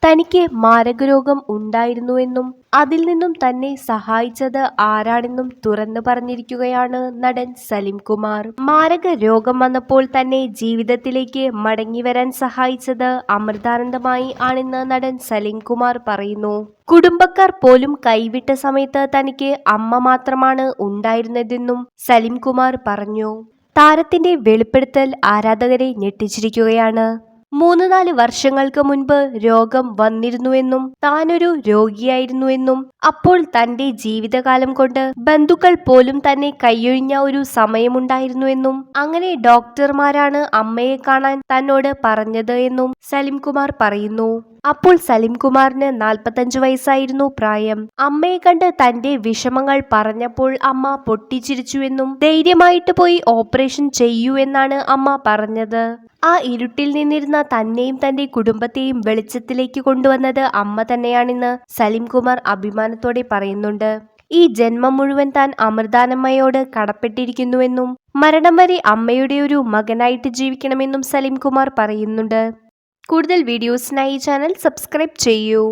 തനിക്ക് മാരകരോഗം ഉണ്ടായിരുന്നുവെന്നും അതിൽ നിന്നും തന്നെ സഹായിച്ചത് ആരാണെന്നും തുറന്നു പറഞ്ഞിരിക്കുകയാണ് നടൻ സലിം കുമാർ. മാരക രോഗം വന്നപ്പോൾ തന്നെ ജീവിതത്തിലേക്ക് മടങ്ങിവരാൻ സഹായിച്ചത് അമൃതാനന്ദമായി ആണെന്ന് നടൻ സലിം കുമാർ പറയുന്നു. കുടുംബക്കാർ പോലും കൈവിട്ട സമയത്ത് തനിക്ക് അമ്മ മാത്രമാണ് ഉണ്ടായിരുന്നതെന്നും സലിം കുമാർ പറഞ്ഞു. താരത്തിന്റെ വെളിപ്പെടുത്തൽ ആരാധകരെ ഞെട്ടിച്ചിരിക്കുകയാണ്. 3-4 വർഷങ്ങൾക്ക് മുൻപ് രോഗം വന്നിരുന്നുവെന്നും താനൊരു രോഗിയായിരുന്നുവെന്നും അപ്പോൾ തന്റെ ജീവിതകാലം കൊണ്ട് ബന്ധുക്കൾ പോലും തന്നെ കൈയൊഴിഞ്ഞ ഒരു സമയമുണ്ടായിരുന്നുവെന്നും അങ്ങനെ ഡോക്ടർമാരാണ് അമ്മയെ കാണാൻ തന്നോട് പറഞ്ഞത് എന്നും സലിം കുമാർ പറയുന്നു. അപ്പോൾ സലിം കുമാറിന് 45 വയസ്സായിരുന്നു പ്രായം. അമ്മയെ കണ്ട് തന്റെ വിഷമങ്ങൾ പറഞ്ഞപ്പോൾ അമ്മ പൊട്ടിച്ചിരിച്ചുവെന്നും ധൈര്യമായിട്ട് പോയി ഓപ്പറേഷൻ ചെയ്യൂ എന്നാണ് അമ്മ പറഞ്ഞത്. ആ ഇരുട്ടിൽ നിന്നിരുന്ന തന്നെയും തന്റെ കുടുംബത്തെയും വെളിച്ചത്തിലേക്ക് കൊണ്ടുവന്നത് അമ്മ തന്നെയാണെന്ന് സലിം കുമാർ അഭിമാനത്തോടെ പറയുന്നുണ്ട്. ഈ ജന്മം മുഴുവൻ താൻ അമൃതാനമ്മയോട് കടപ്പെട്ടിരിക്കുന്നുവെന്നും മരണം വരെ അമ്മയുടെ ഒരു മകനായിട്ട് ജീവിക്കണമെന്നും സലിം കുമാർ പറയുന്നുണ്ട്. കൂടുതൽ വീഡിയോസിനായി ചാനൽ സബ്സ്ക്രൈബ് ചെയ്യൂ.